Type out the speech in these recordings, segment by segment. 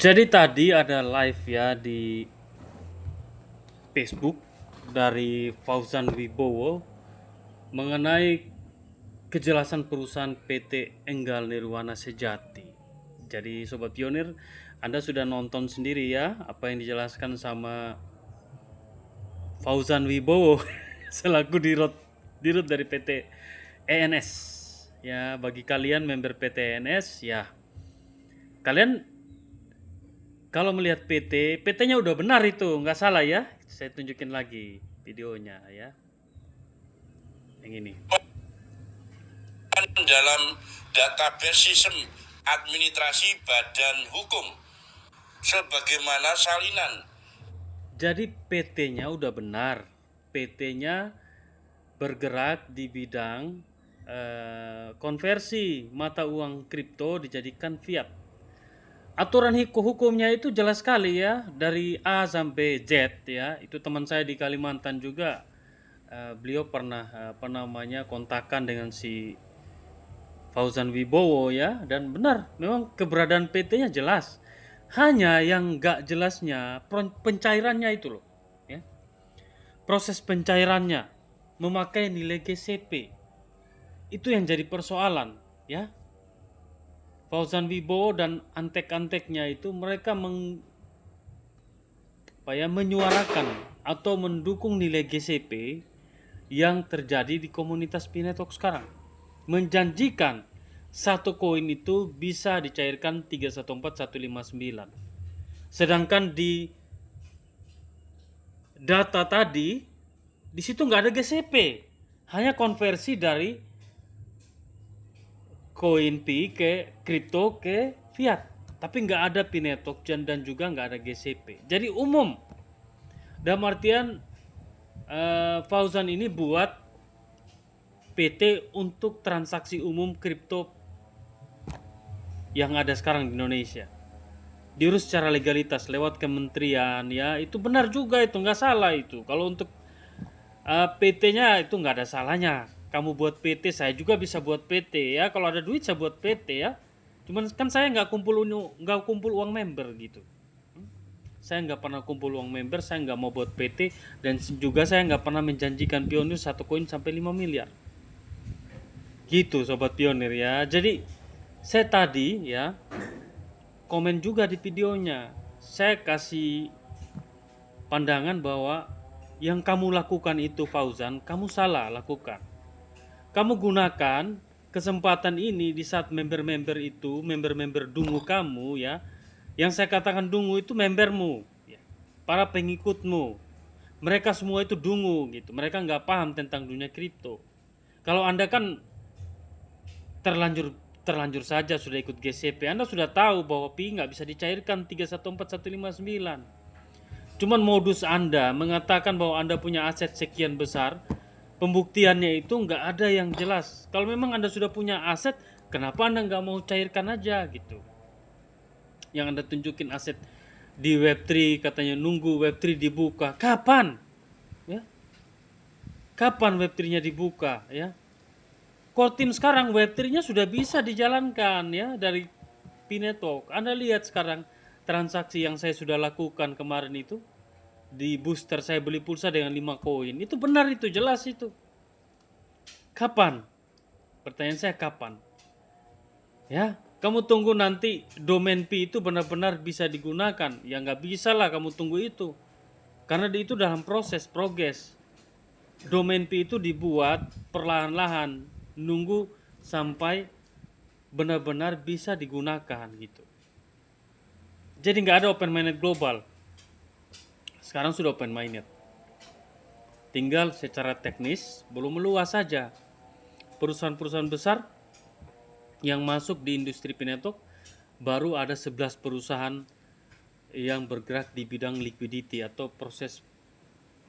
Jadi tadi ada live ya di Facebook dari Fauzan Wibowo mengenai kejelasan perusahaan PT Enggal Nirwana Sejati. Jadi Sobat Pionir, Anda sudah nonton sendiri ya apa yang dijelaskan sama Fauzan Wibowo selaku dirut dari PT ENS. Ya, bagi kalian member PT ENS ya, kalian kalau melihat PT-nya udah benar itu, nggak salah ya. Saya tunjukin lagi videonya ya. Yang ini. Dalam database sistem administrasi badan hukum sebagaimana salinan. Jadi PT-nya udah benar. PT-nya bergerak di bidang konversi mata uang kripto dijadikan fiat. Aturan hukumnya itu jelas sekali ya, dari A sampai Z ya. Itu teman saya di Kalimantan juga, beliau pernah kontakan dengan si Fauzan Wibowo ya, dan benar memang keberadaan PT-nya jelas. Hanya yang nggak jelasnya pencairannya itu loh ya. Proses pencairannya memakai nilai GCP. Itu yang jadi persoalan ya. Fauzan Wibowo dan antek-anteknya itu mereka menyuarakan atau mendukung nilai GCP yang terjadi di komunitas Pinetok sekarang. Menjanjikan satu koin itu bisa dicairkan 314159. Sedangkan di data tadi di situ nggak ada GCP, hanya konversi dari koin Pi ke kripto ke fiat, tapi nggak ada Pinetok dan juga nggak ada GCP. Jadi umum. Dalam artian Fauzan ini buat PT untuk transaksi umum kripto yang ada sekarang di Indonesia. Diurus secara legalitas lewat kementerian ya, itu benar juga, itu nggak salah itu. Kalau untuk PT-nya itu nggak ada salahnya. Kamu buat PT, saya juga bisa buat PT ya. Kalau ada duit saya buat PT ya. Cuman kan saya nggak kumpul uang member gitu. Saya nggak pernah kumpul uang member, saya nggak mau buat PT, dan juga saya nggak pernah menjanjikan pionir satu koin sampai 5 miliar. Gitu Sobat Pionir ya. Jadi saya tadi ya komen juga di videonya. Saya kasih pandangan bahwa yang kamu lakukan itu Fauzan, kamu salah lakukan. Kamu gunakan kesempatan ini di saat member-member itu, member-member dungu kamu ya, yang saya katakan dungu itu membermu ya, para pengikutmu, mereka semua itu dungu gitu, mereka nggak paham tentang dunia kripto. Kalau Anda kan terlanjur saja sudah ikut GCP, Anda sudah tahu bahwa Pi nggak bisa dicairkan 314159. Cuman modus Anda mengatakan bahwa Anda punya aset sekian besar, pembuktiannya itu nggak ada yang jelas. Kalau memang Anda sudah punya aset, kenapa Anda nggak mau cairkan aja gitu? Yang Anda tunjukin aset di Web3, katanya nunggu Web3 dibuka. Kapan? Ya? Kapan Web3-nya dibuka ya? Core team sekarang Web3-nya sudah bisa dijalankan ya dari Pinetok. Anda lihat sekarang transaksi yang saya sudah lakukan kemarin itu, di booster saya beli pulsa dengan 5 koin. Itu benar, itu jelas itu. Kapan? Pertanyaan saya kapan? Ya, kamu tunggu nanti domain Pi itu benar-benar bisa digunakan. Ya nggak bisa lah kamu tunggu itu. Karena itu dalam proses progres. Domain Pi itu dibuat perlahan-lahan, nunggu sampai benar-benar bisa digunakan gitu. Jadi nggak ada open mainnet global. Sekarang sudah open mainnet. Tinggal secara teknis belum meluas saja. Perusahaan-perusahaan besar yang masuk di industri Pinetok baru ada 11 perusahaan yang bergerak di bidang liquidity atau proses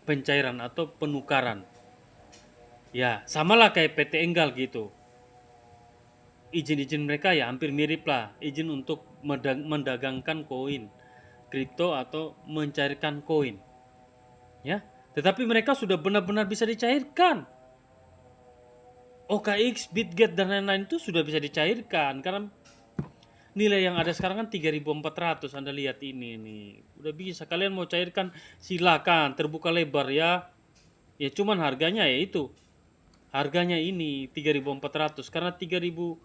pencairan atau penukaran. Ya, samalah kayak PT Enggal gitu. Izin-izin mereka ya hampir mirip lah, izin untuk mendagangkan koin kripto atau mencairkan koin. Ya, tetapi mereka sudah benar-benar bisa dicairkan. OKX, Bitget dan lain-lain itu sudah bisa dicairkan karena Nilai yang ada sekarang kan 3.400, Anda lihat ini nih. Udah bisa, kalian mau cairkan silakan, terbuka lebar ya. Ya cuman harganya ya itu. Harganya ini 3.400 karena 3.400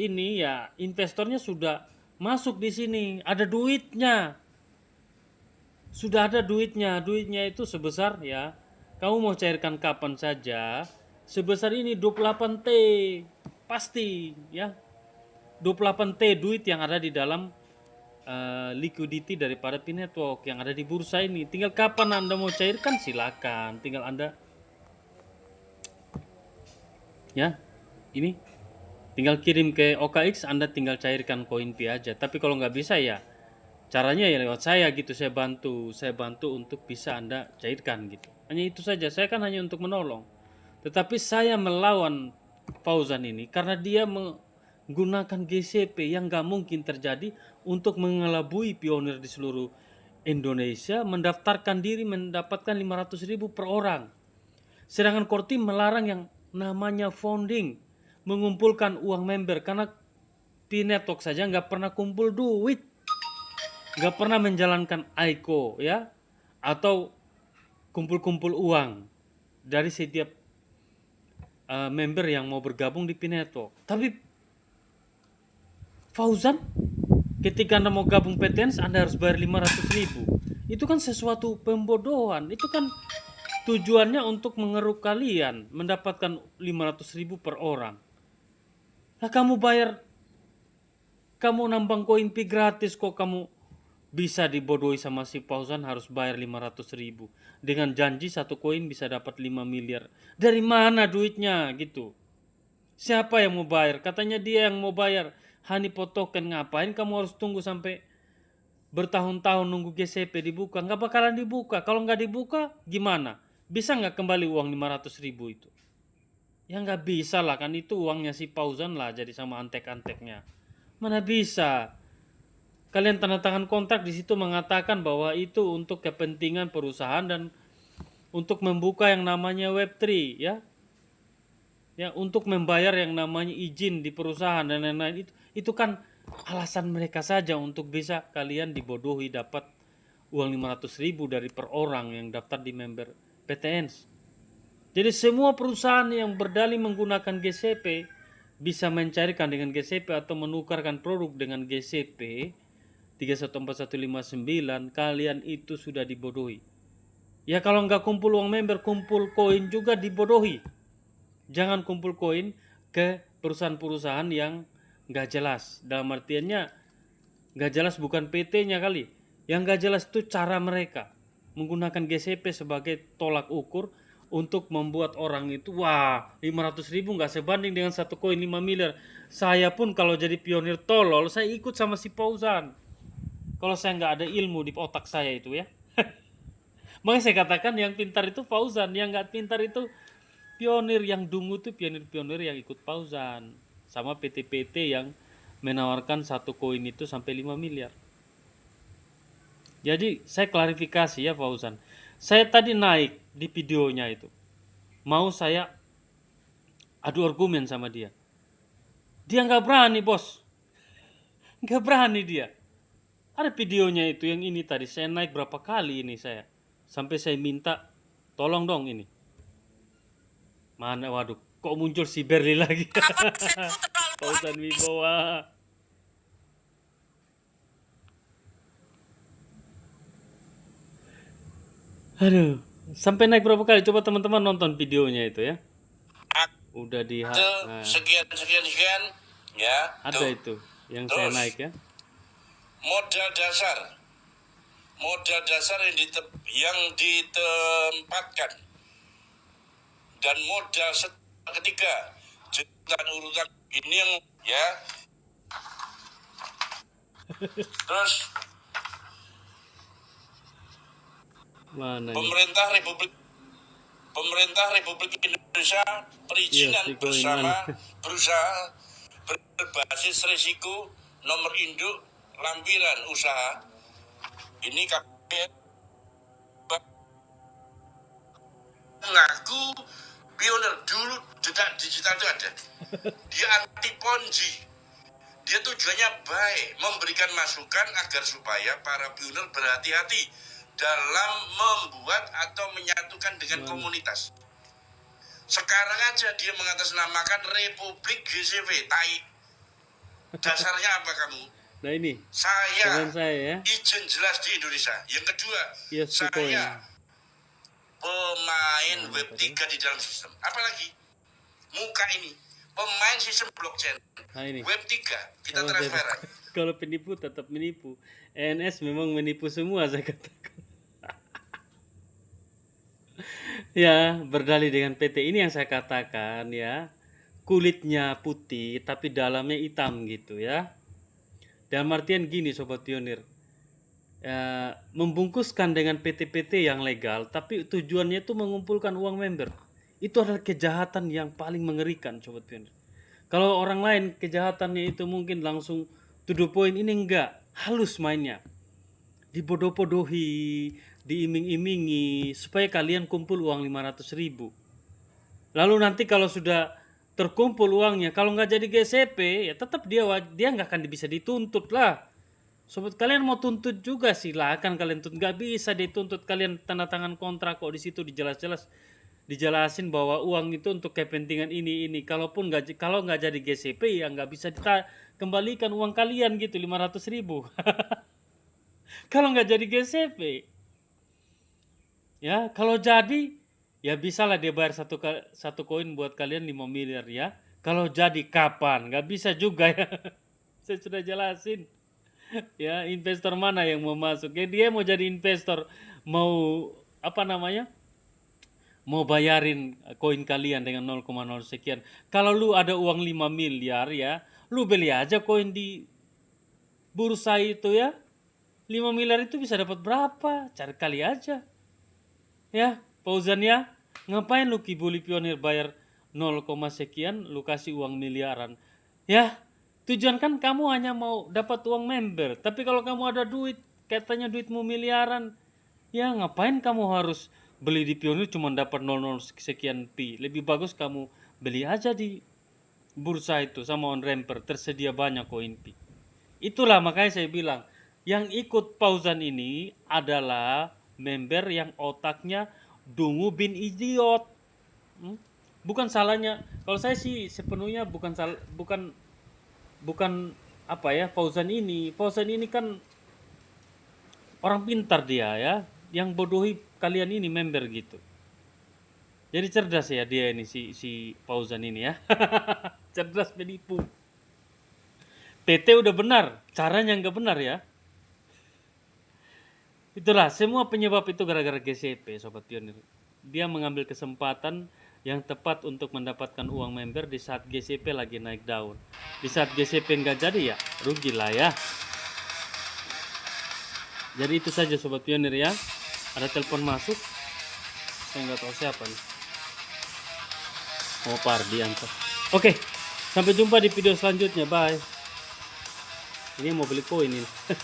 ini ya investornya sudah masuk di sini, ada duitnya. Sudah ada duitnya. Duitnya itu sebesar ya, kamu mau cairkan kapan saja, sebesar ini 28T. Pasti ya. 28T duit yang ada di dalam liquidity daripada P-Network yang ada di bursa ini. Tinggal kapan Anda mau cairkan silakan. Tinggal Anda ya, ini tinggal kirim ke OKX, Anda tinggal cairkan koin Pi aja. Tapi kalau nggak bisa ya caranya ya lewat saya gitu. Saya bantu untuk bisa Anda cairkan gitu. Hanya itu saja. Saya kan hanya untuk menolong. Tetapi saya melawan Fauzan ini karena dia menggunakan GCP yang nggak mungkin terjadi untuk mengelabui pionir di seluruh Indonesia mendaftarkan diri mendapatkan 500.000 per orang. Sedangkan Kortim melarang yang namanya founding, mengumpulkan uang member, karena P-Network saja nggak pernah kumpul duit, nggak pernah menjalankan ICO ya, atau kumpul-kumpul uang dari setiap member yang mau bergabung di P-Network. Tapi Fauzan, ketika Anda mau gabung PTNS, Anda harus bayar 500.000. Itu kan sesuatu pembodohan. Itu kan tujuannya untuk mengeruk kalian, mendapatkan 500.000 per orang. Nah kamu bayar, kamu nambang koin Pi gratis kok kamu bisa dibodohi sama si Fauzan harus bayar 500.000. Dengan janji satu koin bisa dapat 5 miliar. Dari mana duitnya gitu? Siapa yang mau bayar? Katanya dia yang mau bayar. Honeypot token, ngapain kamu harus tunggu sampai bertahun-tahun nunggu GCP dibuka? Nggak bakalan dibuka. Kalau nggak dibuka gimana? Bisa nggak kembali uang 500.000 itu? Ya nggak bisa lah, kan itu uangnya si Fauzan lah jadi sama antek-anteknya. Mana bisa? Kalian tanda tangan kontrak di situ mengatakan bahwa itu untuk kepentingan perusahaan dan untuk membuka yang namanya Web3 ya. Ya, untuk membayar yang namanya izin di perusahaan dan lain-lain itu kan alasan mereka saja untuk bisa kalian dibodohi dapat uang 500.000 dari per orang yang daftar di member PTNs. Jadi semua perusahaan yang berdalih menggunakan GCP bisa mencairkan dengan GCP atau menukarkan produk dengan GCP 314159, kalian itu sudah dibodohi. Ya kalau nggak kumpul uang member, kumpul koin juga dibodohi. Jangan kumpul koin ke perusahaan-perusahaan yang nggak jelas. Dalam artiannya nggak jelas bukan PT-nya kali. Yang nggak jelas itu cara mereka menggunakan GCP sebagai tolak ukur untuk membuat orang itu, wah 500.000 nggak sebanding dengan satu koin 5 miliar. Saya pun kalau jadi pionir tolol, saya ikut sama si Fauzan. Kalau saya nggak ada ilmu di otak saya itu ya. Makanya saya katakan yang pintar itu Fauzan, yang nggak pintar itu pionir. Yang dungu itu pionir-pionir yang ikut Fauzan, sama PT-PT yang menawarkan satu koin itu sampai 5 miliar. Jadi saya klarifikasi ya Fauzan. Saya tadi naik di videonya itu. Mau saya adu argumen sama dia. Dia nggak berani bos. Nggak berani dia. Ada videonya itu yang ini tadi. Saya naik berapa kali ini saya. Sampai saya minta tolong dong ini. Mana waduh. Kok muncul si Berli lagi. Fauzan Wibowa. Aduh, sampai naik berapa kali? Coba teman-teman nonton videonya itu ya. Udah di sekian ya. Ada tuh. Itu yang terus, saya naik ya. Modal dasar yang ditempatkan dan modal ketiga urutan ini yang ya. Terus mana pemerintah Republik Indonesia perizinan bersama berusaha berbasis risiko nomor induk lampiran usaha ini KPN mengaku pionir dulu jejak digital itu ada. Dia anti ponzi, Dia tujuannya baik, memberikan masukan agar supaya para pionir berhati-hati dalam membuat atau menyatukan dengan komunitas. Sekarang aja dia mengatasnamakan Republik GCV, tai. Dasarnya apa kamu? Nah ini, Saya teman saya ya. izin jelas di Indonesia. Yang kedua, Yes, Bitcoin. saya pemain Web3 di dalam sistem. Apalagi muka ini, pemain sistem blockchain. Nah ini. Web3, kita Kalau transferan. Kalau penipu tetap menipu. ENS memang menipu semua saya katakan. Ya, berdalih dengan PT ini yang saya katakan ya. Kulitnya putih tapi dalamnya hitam gitu ya. Dalam artian gini Sobat Pionir. Membungkuskan dengan PT-PT yang legal tapi tujuannya itu mengumpulkan uang member. Itu adalah kejahatan yang paling mengerikan Sobat Pionir. Kalau orang lain kejahatannya itu mungkin langsung to the point, ini enggak, halus mainnya. Dibodoh-bodohi, diiming-imingi supaya kalian kumpul uang 500.000. Lalu nanti kalau sudah terkumpul uangnya, kalau nggak jadi GCP ya tetap dia nggak akan bisa dituntut lah. Sobat, kalian mau tuntut juga silakan kalian tuntut, nggak bisa dituntut. Kalian tanda tangan kontrak kok, di situ dijelasin bahwa uang itu untuk kepentingan ini. Kalaupun kalau nggak jadi GCP ya nggak bisa kembalikan uang kalian gitu 500.000. Kalau nggak jadi GCP ya, kalau jadi ya bisalah dia bayar satu koin buat kalian 5 miliar ya. Kalau jadi kapan? Nggak bisa juga ya. Saya sudah jelasin ya, investor mana yang mau masuk ya. Dia mau jadi investor, mau mau bayarin koin kalian dengan 0,0 sekian. Kalau lu ada uang 5 miliar ya, lu beli aja koin di bursa itu ya. 5 miliar itu bisa dapat berapa? Cari kali aja. Ya, Fauzan ya. Ngapain lu Kibuli Pionir bayar 0, sekian, lu kasih uang miliaran. Ya, tujuan kan kamu hanya mau dapat uang member. Tapi kalau kamu ada duit, katanya duitmu miliaran, ya ngapain kamu harus beli di Pionir cuma dapat 0, sekian pi. Lebih bagus kamu beli aja di bursa itu sama on ramper, tersedia banyak koin pi. Itulah makanya saya bilang, yang ikut Fauzan ini adalah member yang otaknya dungu bin idiot. Bukan salahnya, kalau saya sih sepenuhnya bukan Fauzan ini kan orang pintar dia ya, yang bodohi kalian ini member gitu. Jadi cerdas ya dia ini si Fauzan ini ya. Cerdas menipu. PT udah benar, caranya nggak benar ya. Itulah, semua penyebab itu gara-gara GCP Sobat Pionir. Dia mengambil kesempatan yang tepat untuk mendapatkan uang member di saat GCP lagi naik daun. Di saat GCP nggak jadi ya rugilah ya. Jadi itu saja Sobat Pionir ya. Ada telepon masuk, saya nggak tahu siapa nih. Oh, Pardi antar. Oke, sampai jumpa di video selanjutnya. Bye. Ini mau beli koin ini.